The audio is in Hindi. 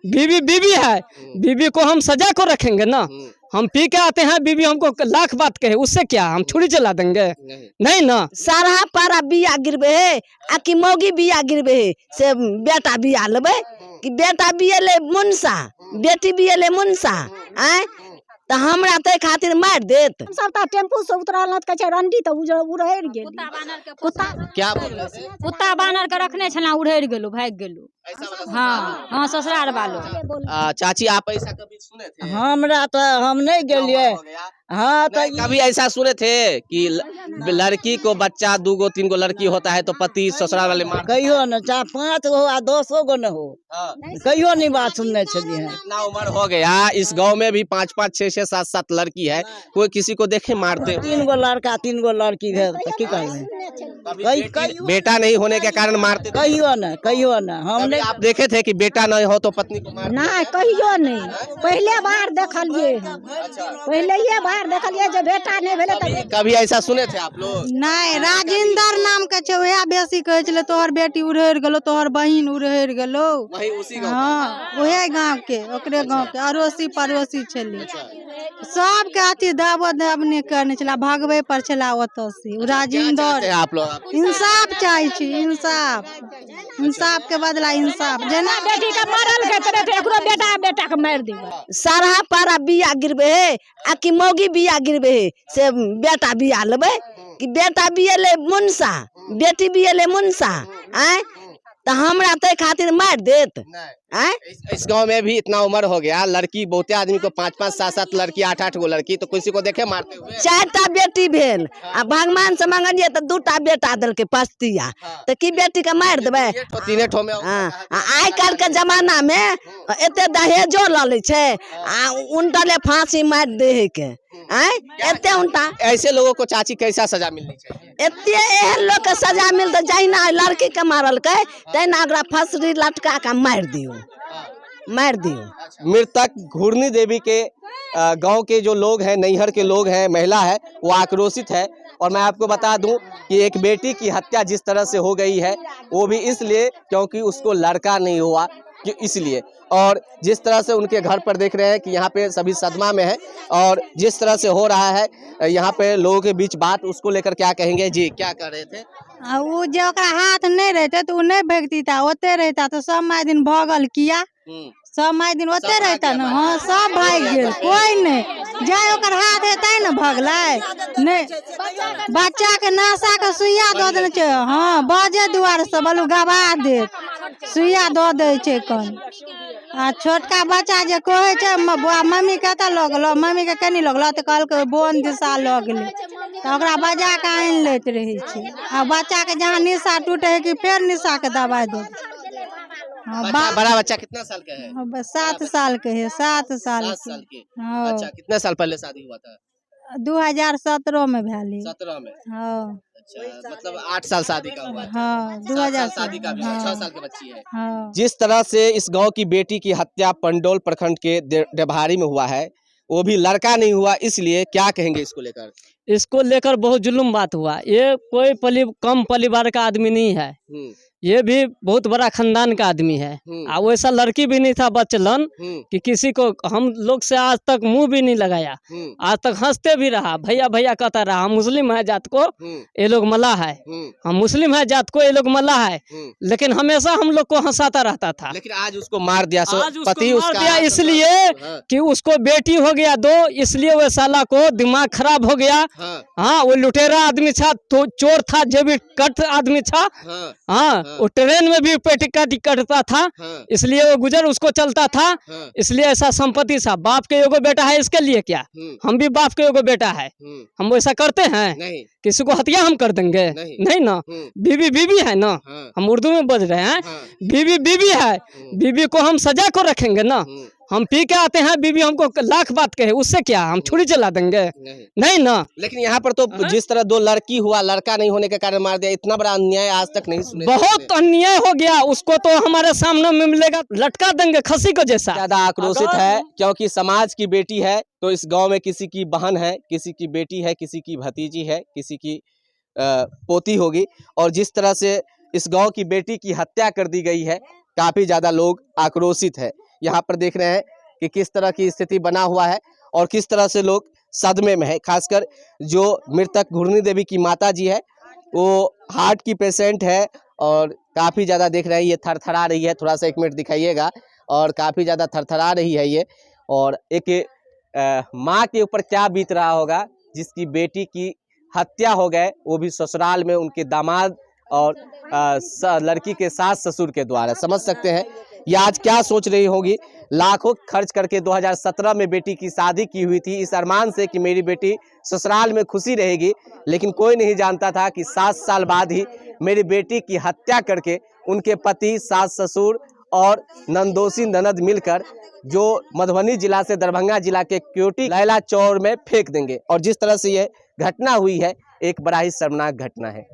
बीवी बीवी है, बीवी को हम सजा को रखेंगे ना। हम पी के आते हैं, बीवी हमको लाख बात कहे, उससे क्या हम छुरी चला देंगे? नहीं ना। सारा पारा बिया गिरबे है आ कि मौगी बिया गिरबे है से बेटा बिया लेबे कि बेटा बिया ले मुनसा बेटी बिया ले मुनसा आय त हमरा ते खातिर मार देत। सब ता टेम्पू से उतरल न त कहे रंडी त उड़ैर गेल। कुत्ता क्या बोल रहे थे? कुत्ता बानर के रखने छला, उड़ैर गेलू, भाग गेलू। हाँ ससुराल वालों। चाची आप ऐसा कभी सुने थे? हमरा तो हम नहीं गेलिए। हाँ तो कभी ऐसा सुने थे कि लड़की को बच्चा 2 गो 3 गो लड़की होता है तो पति ससुराल वाले मार? कहियो न 4-5 गो आ 10 गो न हो, कहियो नहीं बात सुनने छलिए। इतना उम्र हो गया, इस गांव में भी 5-5 6-6 7-7 लड़की है, कोई किसी को देखे मारते? 3 गो लड़का 3 गो लड़की है तो की करबे? बेटा नहीं होने के कारण मारते? कहियो न हम नहीं। आप देखे थे कि बेटा नहीं हो तो पत्नी को मार? ना कहियो नहीं, पहले बार देखलिए, पहले ये बार देखलिए जब बेटा नहीं भेले त। कभी ऐसा सुने थे आप लोग? नहीं, राजिंदर नाम के छे, वह बेसी कहे छले तोहर बेटी उड़ैर गेलो, तोहर बहिन उड़ैर गेलो। वही उसी गांव? हाँ वहे गांव के, ओकरे गांव के अड़ोसी पड़ोसी छले। सब के अथी दावत देवने करने छला, भागवे पर छला ओतो से। राजिंदर आप लोग इंसाफ चाहे छी, इंसाफ के बदला इंसाफ। जना बेटी के मारल के तरे त एकरो बेटा के मार देबे। सारा पारा बिया गिरबे है आ कि मौगी बिया गिरबे है से बेटा बिया लेबे कि बेटा बिया ले मुनसा बेटी बिया ले मुनसा आय त हमरा ते खातिर मार देत। आय इस गांव में भी इतना उम्र हो गया, लड़की बहुते आदमी को 5-5 7-7 लड़की 8-8 गो लड़की, तो किसी को देखे मारते हुए? 4टा बेटी भेल आ भगवान से मंगलिए त 2टा बेटा दल के पस्तिया त की बेटी के मार देबे? 3 ठो में। आइ काल के जमाना में एते दहेजो ल ले छे आ उनटले फांसी मार दे है के। आय एते उनटा ऐसे लोगों को चाची कैसा सजा मिलनी चाहिए? एते एहन लोग के सजा मिलते जहिना लड़की के मारल के तहिना ओकरा फसरी लटका के मार दियो। मृतक घूर्णी देवी के गांव के जो लोग हैं, नैहर के लोग हैं, महिला है, वो आक्रोशित है। और मैं आपको बता दूं कि एक बेटी की हत्या जिस तरह से हो गई है वो भी इसलिए क्योंकि उसको लड़का नहीं हुआ, कि इसलिए। और जिस तरह से उनके घर पर देख रहे हैं कि यहाँ पे सभी सदमा में है, और जिस तरह से हो रहा है यहाँ पे लोगों के बीच बात, उसको लेकर क्या कहेंगे जी? क्या कर रहे थे? वो जो ओकरा हाथ नहीं रहते तो वो नहीं भगती था, ओते रहता तो सब माय दिन भगल किया, सब माय दिन ओते रहता न। हाँ सब भाग गेल, कोई नहीं जाय ओकर हाथ है तै न भगलै नहीं। बच्चा के नशा के सुइया दो देने छे। हाँ बाजे दुआर से बोलू गवा दे, सुइया दो दे छे कन। आ छोटका बच्चा जे कहे छे मम्मी कत लगलो, मम्मी के कनी लगलो त कहल के बोन दिशा लग गेले त ओकरा बजा के आन लेत रहे छे। आ बच्चा के जहां निशा टूटे है कि फेर निशा के दवाई दो। बड़ा बच्चा कितना साल का है? 7 साल के है, 7 साल के। हाँ। अच्छा, कितने साल पहले शादी हुआ था? 2017 में भैली। 17 में? हाँ। अच्छा, मतलब 8 साल शादी का हुआ है। हाँ 2000 शादी का भी। 6 साल की बच्ची है। हाँ। जिस तरह से इस गांव की बेटी की हत्या पंडोल प्रखंड के डेभारी में हुआ है, वो भी लड़का नहीं हुआ, इसलिए क्या कहेंगे इसको लेकर? इसको लेकर बहुत जुल्म बात हुआ। ये कोई कम परिवार का आदमी नहीं है, ये भी बहुत बड़ा खानदान का आदमी है। और वैसा लड़की भी नहीं था बचलन कि किसी को हम लोग से आज तक मुंह भी नहीं लगाया, आज तक हंसते भी रहा, भैया भैया कहता रहा। हम मुस्लिम है जात को, ये लोग मल्लाह है, हम मुस्लिम है जात को, ये लोग मल्लाह है, लेकिन हमेशा हम लोग को हंसाता रहता था। लेकिन आज उसको मार दिया, पति मार दिया इसलिए कि उसको बेटी हो गया 2, इसलिए वो साला को दिमाग खराब हो गया। हाँ वो लुटेरा आदमी था, तो चोर था, जो भी कट आदमी था। हाँ वो ट्रेन में भी पेटी कटता था, इसलिए वो गुजर उसको चलता था, इसलिए ऐसा संपत्ति था। बाप के एगो बेटा है, इसके लिए क्या? हम भी बाप के एगो बेटा है, हम वैसा करते हैं? नहीं। किसी को हत्या हम कर देंगे? नहीं ना। बीवी बीवी है ना, हम उर्दू में बोल रहे हैं। बीवी बीवी है, बीवी को हम सजा को रखेंगे ना। हम पी के आते हैं, बीवी हमको लाख बात कहे, उससे क्या हम छुरी चला देंगे? नहीं ना। लेकिन यहाँ पर तो जिस तरह 2 लड़की हुआ, लड़का नहीं होने के कारण मार दिया, इतना बड़ा अन्याय आज तक नहीं सुने। बहुत अन्याय हो गया, उसको तो हमारे सामने में मिलेगा, लटका देंगे खसी को जैसा। ज्यादा आक्रोशित है क्योंकि समाज की बेटी है, तो इस गांव में किसी की बहन है, किसी की बेटी है, किसी की भतीजी है, किसी की पोती होगी, और जिस तरह से इस गांव की बेटी की हत्या कर दी गई है, काफी ज्यादा लोग आक्रोशित है। यहाँ पर देख रहे हैं कि किस तरह की स्थिति बना हुआ है और किस तरह से लोग सदमे में है। खासकर जो मृतक घुरनी देवी की माता जी है वो हार्ट की पेशेंट है और काफ़ी ज़्यादा देख रहे हैं ये थरथरा रही है। थोड़ा सा 1 मिनट दिखाइएगा। और काफ़ी ज़्यादा थरथरा रही है ये। और एक माँ के ऊपर क्या बीत रहा होगा जिसकी बेटी की हत्या हो गए, वो भी ससुराल में उनके दामाद और लड़की के सास ससुर के द्वारा। समझ सकते हैं ये आज क्या सोच रही होगी। लाखों खर्च करके 2017 में बेटी की शादी की हुई थी इस अरमान से कि मेरी बेटी ससुराल में खुशी रहेगी, लेकिन कोई नहीं जानता था कि 7 साल बाद ही मेरी बेटी की हत्या करके उनके पति, सास ससुर और नंदोसी ननद मिलकर जो मधुबनी जिला से दरभंगा जिला के क्योटी लैला चौर में फेंक देंगे। और जिस तरह से यह घटना हुई है एक बड़ा ही शर्मनाक घटना है।